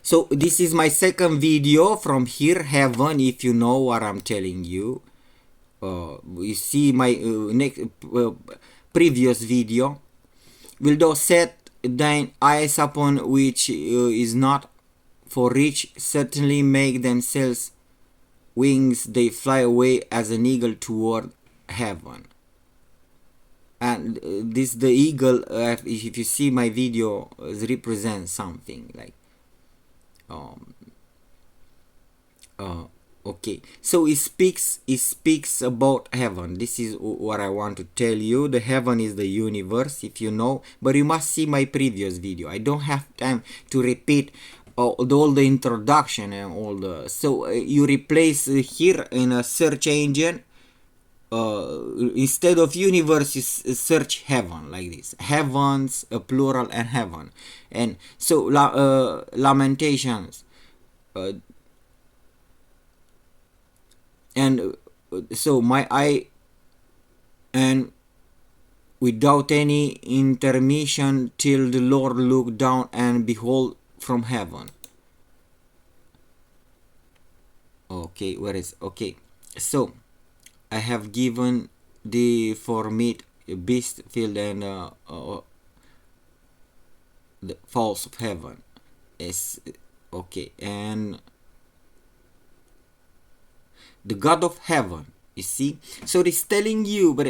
So this is my second video from here, heaven, if you know what I'm telling you. You see my next previous video. Will thou set thine eyes upon which is not for rich, certainly make themselves wings, they fly away as an eagle toward heaven. And this the eagle, if you see my video, represents something like okay, so it speaks about heaven. This is what I want to tell you. The heaven is the universe, if you know, but you must see my previous video. I don't have time to repeat all the introduction and all the, so you replace here in a search engine, instead of universe, you search heaven, like this, heavens, a plural, and heaven. And so Lamentations, and so my eye, and without any intermission, till the Lord look down and behold from heaven. Okay, where is, okay, so I have given the for meat beast field and the falls of heaven is okay, and the God of heaven, you see. So it's telling you, but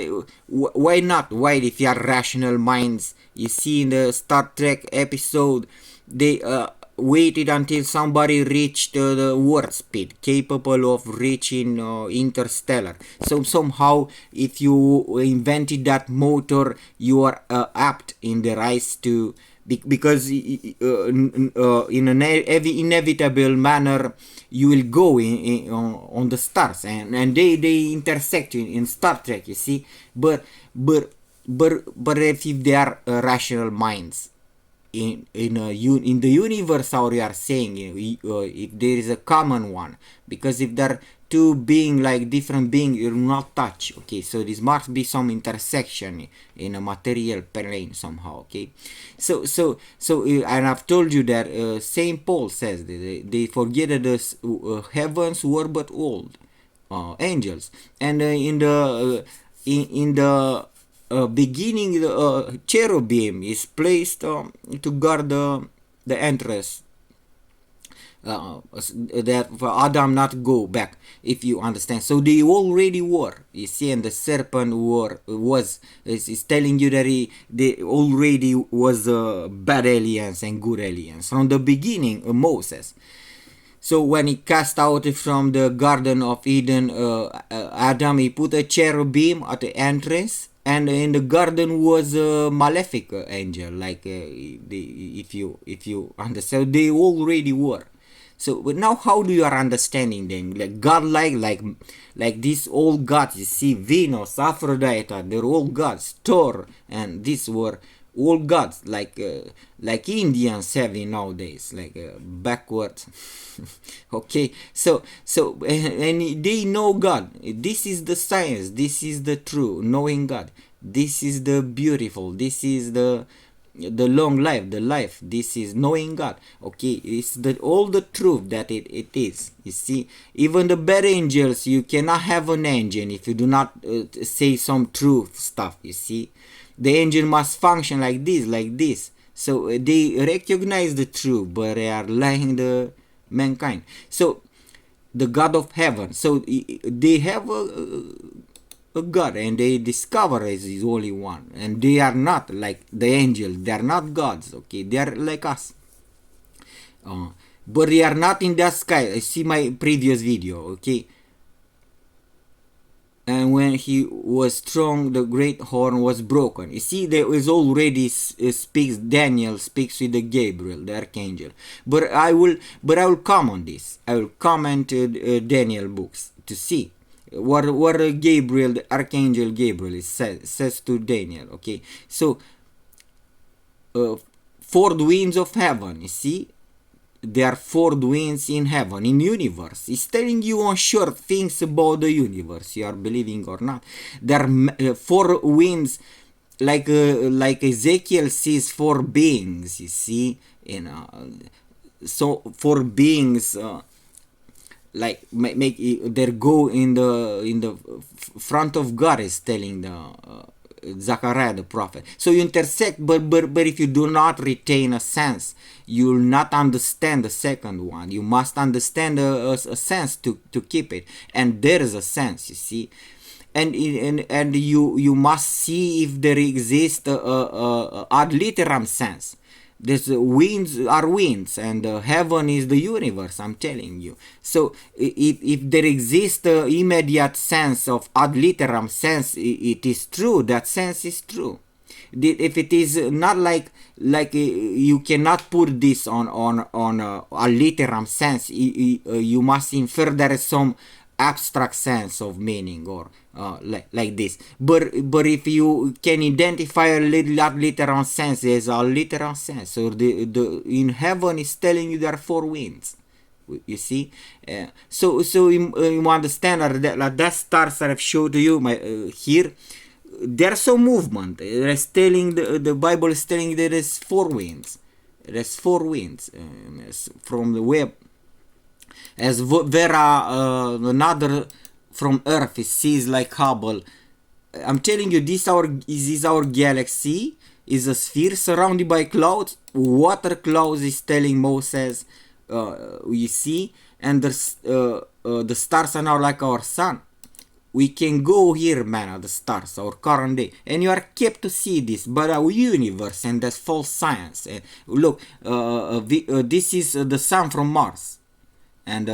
why not? Why, if you are rational minds? You see, in the Star Trek episode, they waited until somebody reached the warp speed, capable of reaching interstellar. So somehow, if you invented that motor, you are apt in the rise to, because in an inevitable manner you will go on the stars, and they intersect in Star Trek, you see. But if they are rational minds in the universe, how you are saying, if there is a common one, because if there are two being like different beings, you will not touch. Okay, so this must be some intersection in a material plane somehow. Okay, so and I've told you that Saint Paul says they forget that the heavens were but old angels, and in the beginning, the cherubim is placed to guard the entrance, that for Adam not go back, if you understand. So they already were, you see, and the serpent is telling you that they already was bad aliens and good aliens from the beginning. Moses. So when he cast out from the Garden of Eden, Adam, he put a cherubim at the entrance, and in the garden was a malefic angel, like if you understand, they already were. So, but now how do you are understanding them? Like godlike, like these old gods, you see, Venus, Aphrodite, they're all gods. Thor, and these were all gods, like Indians having nowadays, like backwards. Okay, so and they know God. This is the science. This is the true knowing God. This is the beautiful. This is the long life, the life. This is knowing God. Okay, it's all the truth that it is. You see, even the bad angels, you cannot have an angel if you do not say some truth stuff. You see, the angel must function like this. So they recognize the truth, but they are lying the mankind. So the God of heaven, so they have a God, and they discover is the only one, and they are not like the angels. They are not gods. Okay, they are like us, but they are not in the sky. See my previous video. Okay, and when he was strong, the great horn was broken. You see, there is already speaks, Daniel speaks with the Gabriel, the archangel. But I will come on this. I will comment Daniel books to see what Gabriel, the archangel Gabriel, says to Daniel. Okay, so four winds of heaven. You see, there are four winds in heaven, in universe. It's telling you on short things about the universe, you are believing or not. There are four winds, like Ezekiel sees four beings, you see, so for beings like make their go in the front of God, is telling the Zachariah the prophet. So you intersect, but if you do not retain a sense, you will not understand the second one. You must understand a sense to keep it, and there is a sense, you see. And you must see if there exists a ad literam sense. This winds are winds, and heaven is the universe, I'm telling you. So if there exists a immediate sense of ad literam sense, it is true, that sense is true. If it is not like you cannot put this on a literam sense, you must infer there is some abstract sense of meaning, or like this. But if you can identify a literal sense as a literal sense, or the in heaven is telling you there are four winds, you see. So you understand that stars that I've showed to you here, there's some movement. It's telling the Bible is telling there is four winds. There's four winds from the web. As Vera, another from Earth, it sees like Hubble. I'm telling you, this is our galaxy, is a sphere surrounded by clouds. Water clouds is telling Moses, you see, and the stars are now like our sun. We can go here, man, at the stars, our current day, and you are kept to see this, but our universe, and that's false science. Look, this is the sun from Mars, and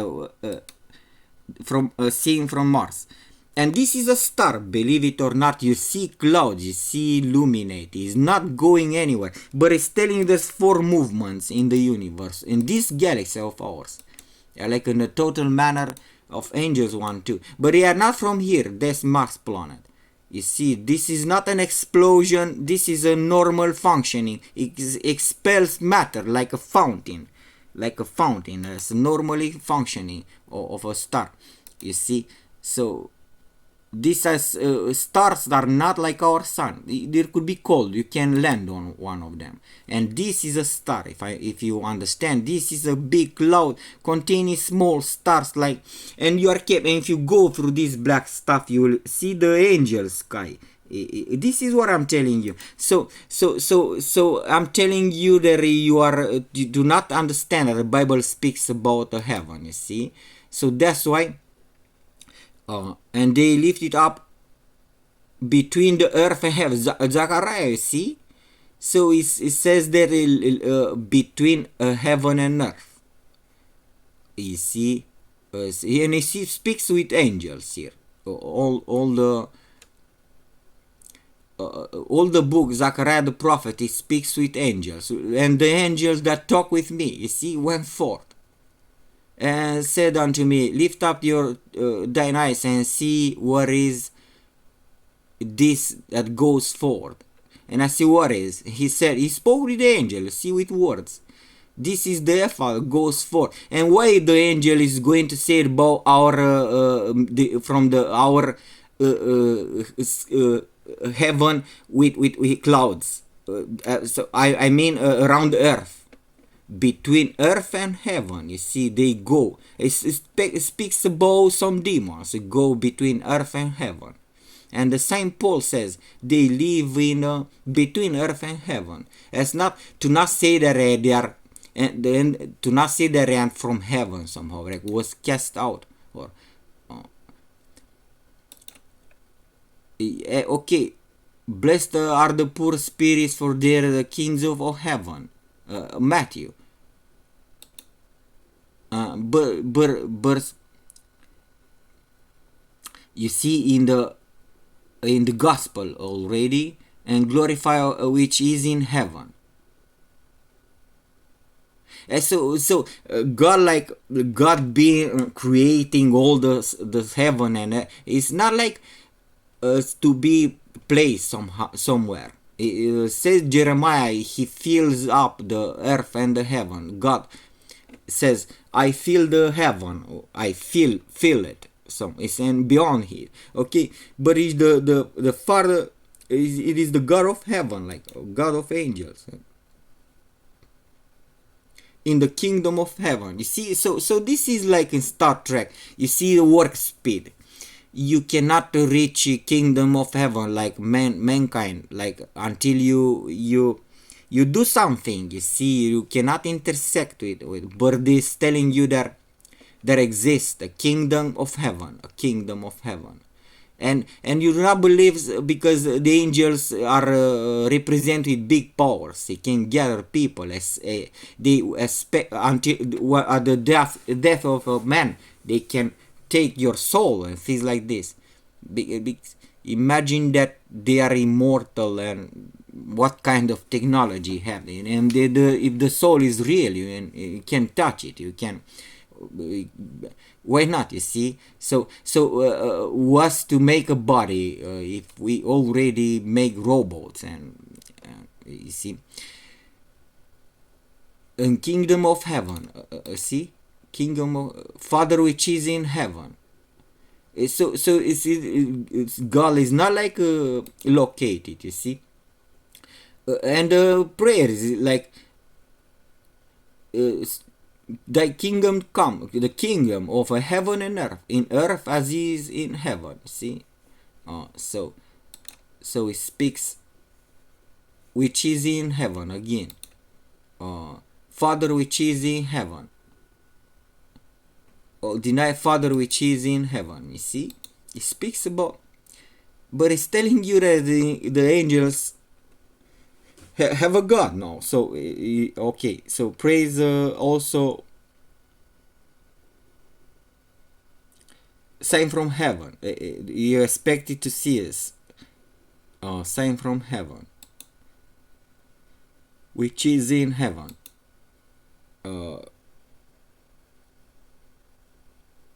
from seeing from Mars, and this is a star. Believe it or not, you see clouds, you see illuminate. It's not going anywhere, but it's telling there's four movements in the universe, in this galaxy of ours, like in a total manner of angels one too, but they are not from here. That's Mars planet. You see, this is not an explosion, this is a normal functioning. It expels matter like a fountain, it's normally functioning of a star, you see. So these are stars that are not like our sun. There could be cold, you can land on one of them, and this is a star. If you understand, this is a big cloud containing small stars, like, and you are kept, and if you go through this black stuff, you will see the angel sky. This is what I'm telling you. So I'm telling you that you do not understand that the Bible speaks about the heaven, you see. So that's why and they lift it up between the earth and heaven. Zechariah, you see. So it says that between heaven and earth, you see. And he speaks with angels here. All the book, Zechariah the prophet, he speaks with angels, and the angels that talk with me, you see, went forth and said unto me, lift up your thine eyes and see what is this that goes forth. And I see what is. He said, he spoke with the angel, see, with words. This is the Ephah goes forth. And why the angel is going to say about our our heaven with clouds. So I mean around the earth. Between earth and heaven, you see, they go. It speaks about some demons go between earth and heaven. And the Saint Paul says they live in between earth and heaven. It's not to not say that they are, and then to not say that they are from heaven somehow, like was cast out, or okay. Blessed are the poor spirits, for they are the kings of heaven. Matthew. But you see in the gospel already, and glorify which is in heaven. And so God being creating all the heaven, and it's not like to be placed somewhere. It says Jeremiah, he fills up the earth and the heaven. God says, I feel the heaven, I feel it. So it's and beyond here, okay. But it's the Father, it is the God of heaven, like God of angels. in the kingdom of heaven. You see, so this is like in Star Trek. You see the warp speed. You cannot reach kingdom of heaven like mankind, like until you do something. You see, you cannot intersect with. But this telling you that there exists a kingdom of heaven, a kingdom of heaven. And you do not believe because the angels are represented with big powers. They can gather people as they expect until at the death of a man. They can take your soul and things like this. Imagine that they are immortal and what kind of technology have they? And if the soul is real, you can touch it. You can. Why not? You see, so was to make a body if we already make robots, and you see, in kingdom of heaven, see, kingdom of Father which is in heaven. So it's God is not like located. You see, and prayer is like. Thy kingdom come, the kingdom of heaven and earth, in earth as is in heaven. See, so it speaks which is in heaven again. Father which is in heaven. Deny Father which is in heaven. You see, it speaks about, but it's telling you that the angels have a God now. So okay, so praise also sign from heaven. You expected to see us. Sign from heaven, which is in heaven.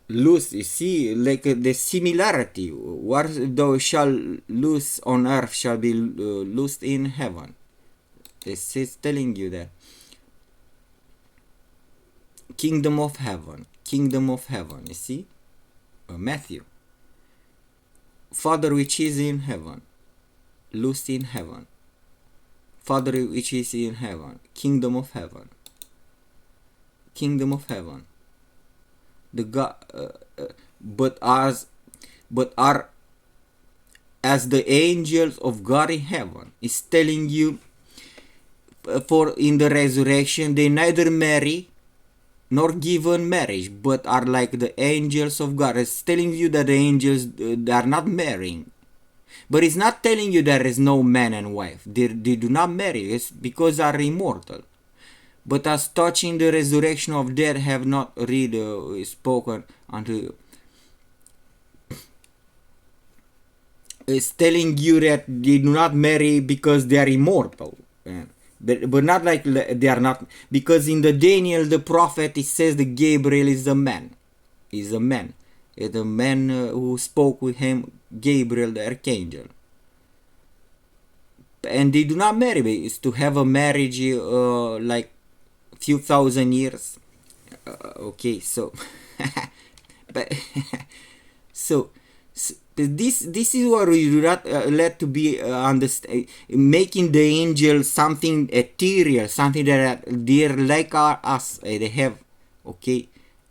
Loose, you see, like the similarity. What thou shalt loose on earth shall be loosed in heaven. This is telling you that kingdom of heaven, you see, Matthew. Father which is in heaven, loosed in heaven. Father which is in heaven, kingdom of heaven, the God, but are as the angels of God in heaven. Is telling you. For in the resurrection they neither marry nor give in marriage, but are like the angels of God. It's telling you that the angels they are not marrying, but it's not telling you there is no man and wife. They do not marry. It's because they are immortal. But as touching the resurrection of dead have not read spoken unto. It's telling you that they do not marry because they are immortal. But not like they are not, because in the Daniel the prophet it says that Gabriel is a man. Is a man. The man who spoke with him, Gabriel the archangel. And they do not marry. It's to have a marriage like few thousand years. Okay, so but so this is what we do not let to be understand, making the angel something ethereal, something that they're like us. They have, okay,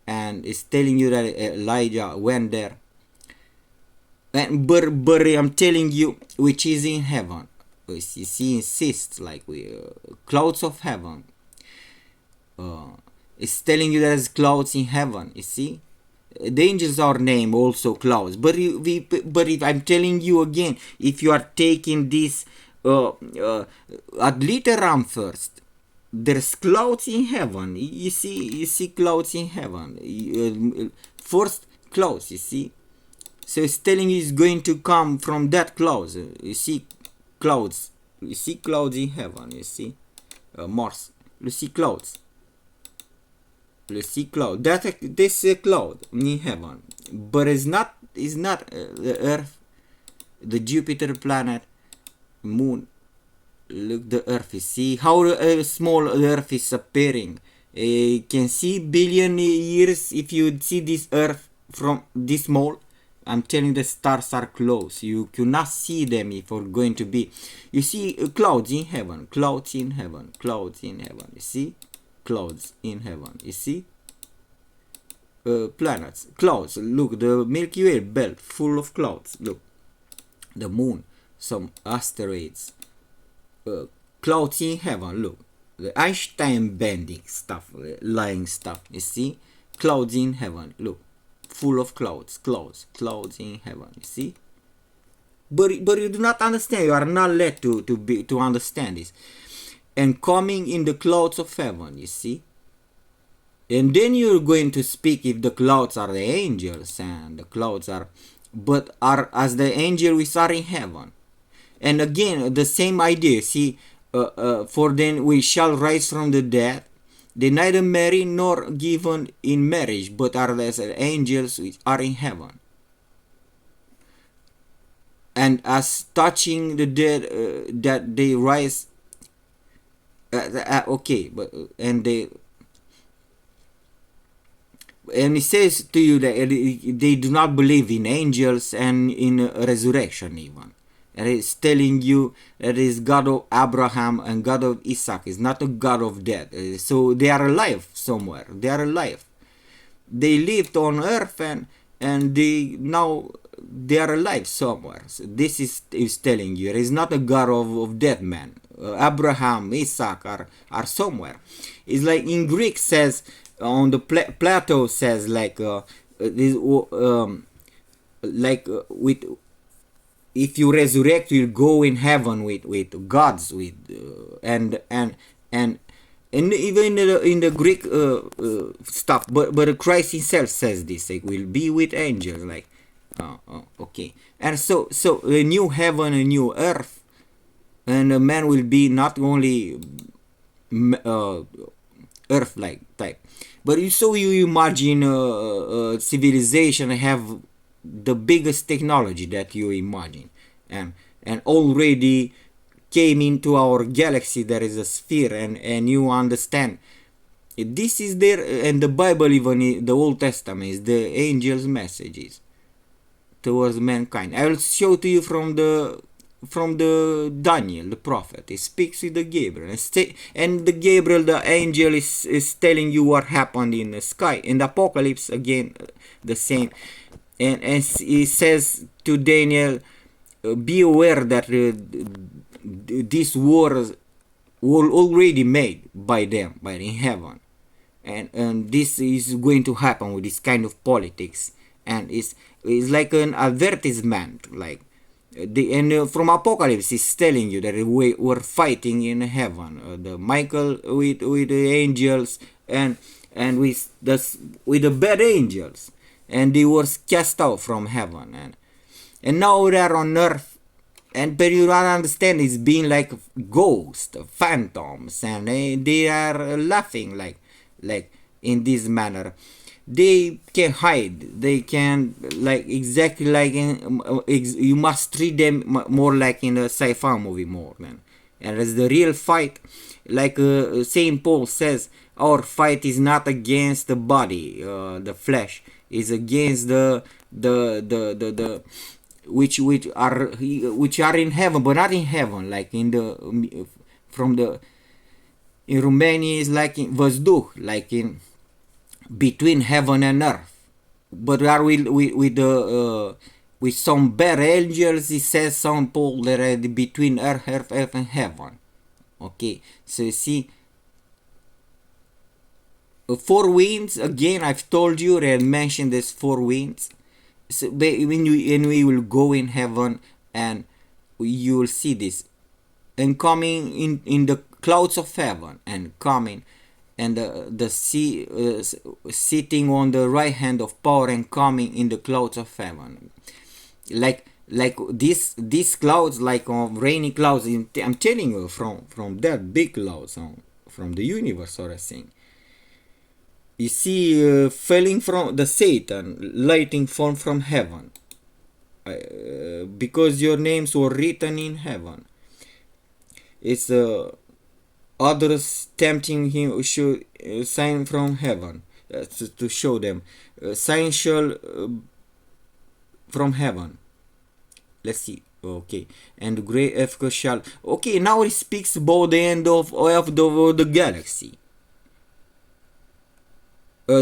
and it's telling you that Elijah went there. And but I'm telling you, which is in heaven. You see, insists like we clouds of heaven. It's telling you there's clouds in heaven. You see. The angels are named also clouds, but if I'm telling you again, if you are taking this ad literam first, there's clouds in heaven. You see clouds in heaven. First clouds, you see. So it's telling you it's going to come from that clouds. You see clouds. You see clouds in heaven. You see Mars. You see clouds. Let's see cloud. This cloud in heaven, but it's not the Earth, the Jupiter planet, Moon. Look the Earth. You see how small the Earth is appearing. You can see billion years if you see this Earth from this small. I'm telling the stars are close. You cannot see them if you're going to be. You see clouds in heaven. You see. clouds in heaven. You see, planets, clouds. Look, the Milky Way belt full of clouds. Look, the moon, some asteroids, clouds in heaven. Look, the Einstein bending stuff, lying stuff. You see, clouds in heaven. Look, full of clouds, clouds in heaven. You see. But you do not understand. You are not led to understand this. And coming in the clouds of heaven, you see. And then you're going to speak if the clouds are the angels, and the clouds are, but are as the angel which are in heaven. And again, the same idea. See, for then we shall rise from the dead. They neither marry nor given in marriage, but are as angels which are in heaven. And as touching the dead, that they rise. Okay, but and he says to you that they do not believe in angels and in resurrection even. And he's telling you that is God of Abraham and God of Isaac. Is not a God of death. So they are alive somewhere. They are alive. They lived on earth and they are alive somewhere. So this is telling you, it is not a God of dead man. Abraham, Isaac are somewhere. It's like in Greek says on the Plato says like with if you resurrect, you'll go in heaven with gods and even in the Greek stuff. But Christ himself says this. Like, we'll be with angels. Like. Okay, and so a new heaven, a new earth, and a man will be not only earth-like type, but you imagine civilization have the biggest technology that you imagine, and already came into our galaxy. There is a sphere, and you understand. This is there, and the Bible, even the Old Testament, is the angels' messages towards mankind. I will show to you from the Daniel, the prophet. He speaks with the Gabriel, and the Gabriel, the angel, is telling you what happened in the sky. In the Apocalypse, again, the same. And he says to Daniel, be aware that these wars were already made by them, in heaven. And this is going to happen with this kind of politics. And it's like an advertisement, like from Apocalypse is telling you that we were fighting in heaven, the Michael with the angels and with the bad angels, and they were cast out from heaven, and now they are on earth, but you don't understand, it's being like ghosts, phantoms, and they are laughing like in this manner. They can hide. They can, like, exactly like you must treat them more like in a sci-fi movie more than. And as the real fight, like Saint Paul says, our fight is not against the body, the flesh, is against the which are in heaven, but not in heaven, like in Romania is like in Văzduh, like in between heaven and earth. But are with some bad angels, he says Saint Paul, that are between earth and heaven. Okay, so you see, four winds, again, I've told you, I mentioned this four winds. So when we will go in heaven, and you will see this, and coming in the clouds of heaven, and coming, and the sea sitting on the right hand of power, and coming in the clouds of heaven, like these clouds, like rainy clouds. I'm telling you, from that big clouds from the universe, or a thing. You see, falling from the Satan, lighting fall from heaven, because your names were written in heaven. It's others tempting him should sign from heaven, to show them sign shall from heaven. Let's see. Okay, and great earthquake shall. Okay, now it speaks about the end of the galaxy.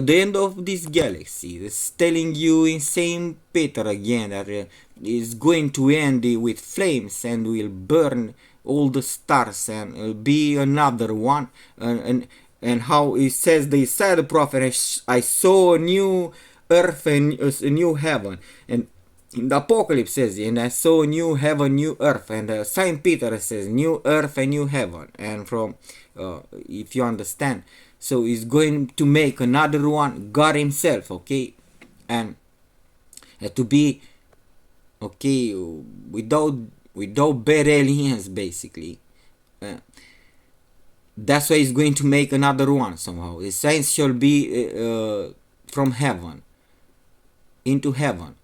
the end of this galaxy. It's telling you in Saint Peter again that is going to end with flames and will burn all the stars and will be another one. And how it says, the Isaiah the prophet, I saw a new earth and a new heaven. And in the Apocalypse says, and I saw new heaven, new earth. And Saint Peter says, new earth and new heaven. And from, if you understand, so he's going to make another one, God himself, okay? And to be, okay, without bad aliens, basically. That's why he's going to make another one somehow. The saints shall be from heaven, into heaven.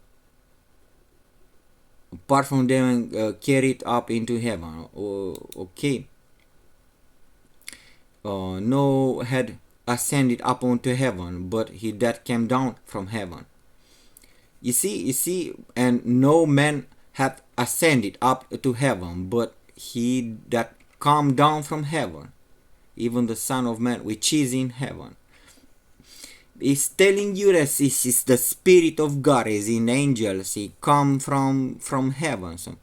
Apart from them, carried up into heaven. Okay. No had ascended up into heaven, but he that came down from heaven. You see, and no man hath ascended up to heaven, but he that come down from heaven, even the Son of Man, which is in heaven. It's telling you that this is the Spirit of God, is in angels, he come from heaven. So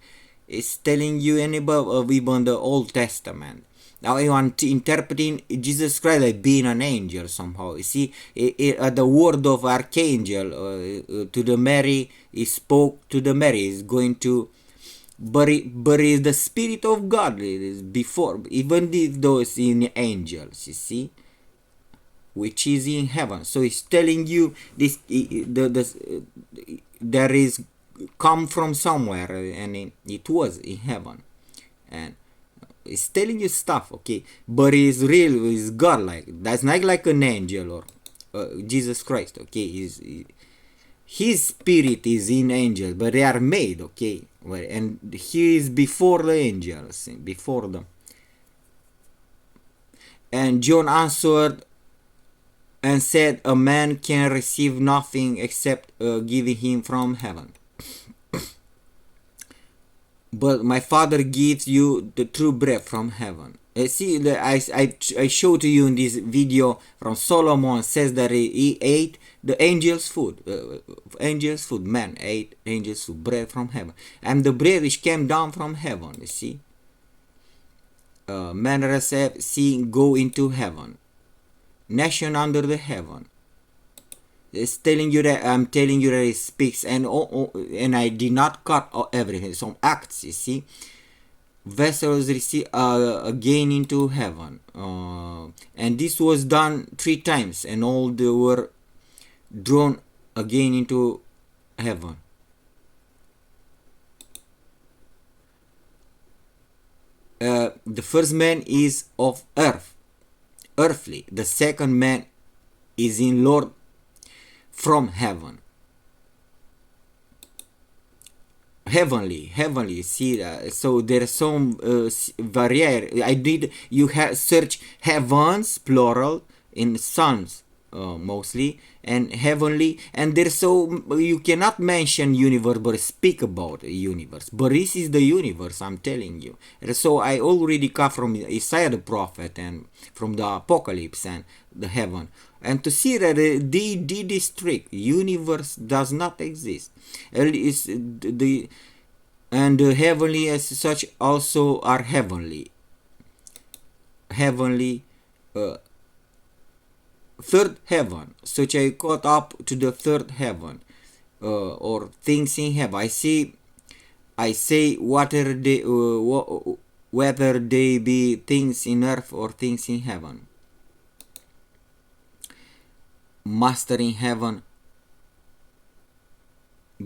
it's telling you in above even the Old Testament. Now you want to interpreting Jesus Christ like being an angel somehow. You see, the word of archangel to the Mary, he spoke to the Mary, is going to, but is the Spirit of God is before, even those in angels, you see, which is in heaven. So it's telling you this, there is come from somewhere, and it was in heaven, and it's telling you stuff, okay, but it's real, it's God like. That's not like an angel or Jesus Christ, okay. His spirit is in angels, but they are made, okay, and he is before the angels, before them. And John answered and said, a man can receive nothing except giving him from heaven. But my Father gives you the true bread from heaven. See, I showed to you in this video from Solomon, says that he ate the angels' food. Man ate angels' food, bread from heaven. And the bread which came down from heaven, you see. Man received, seeing, go into heaven. Nation under the heaven. It's telling you that I'm telling you that it speaks, and I did not cut everything. Some acts, you see. Vessels receive again into heaven, and this was done 3 times, and all they were drawn again into heaven. The first man is of earth, earthly. The second man is in Lord, from heaven, heavenly. See, so there's some variety. You have search heavens plural in sons mostly, and heavenly, and there's so you cannot mention universe but speak about the universe, but this is the universe, I'm telling you. And so I already cut from Isaiah the prophet and from the Apocalypse and the heaven, and to see that the district universe does not exist. And the heavenly as such also are heavenly, third heaven, such I caught up to the third heaven, or things in heaven. I say whether they be things in earth or things in heaven. Master in heaven,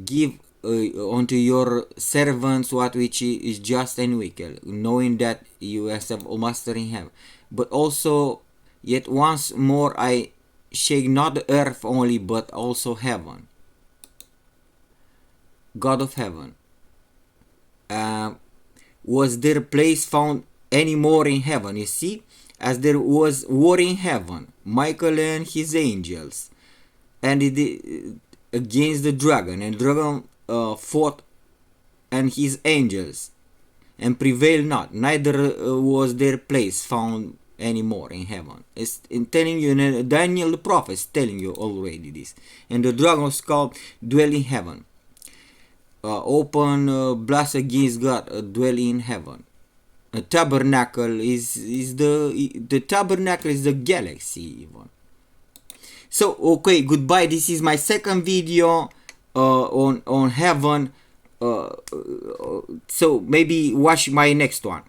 give unto your servants what which is just and wicked, knowing that you have a master in heaven. But also, yet once more I shake not the earth only, but also heaven. God of heaven, was there place found any more in heaven? You see, as there was war in heaven, Michael and his angels, and against the dragon, and dragon fought and his angels, and prevailed not, neither was their place found anymore in heaven. It's in telling you, and Daniel the prophet is telling you already this. And the dragon skull dwell in heaven. Open blast against God, dwell in heaven. A tabernacle is the tabernacle is the galaxy even. So okay, goodbye. This is my second video on heaven. So maybe watch my next one.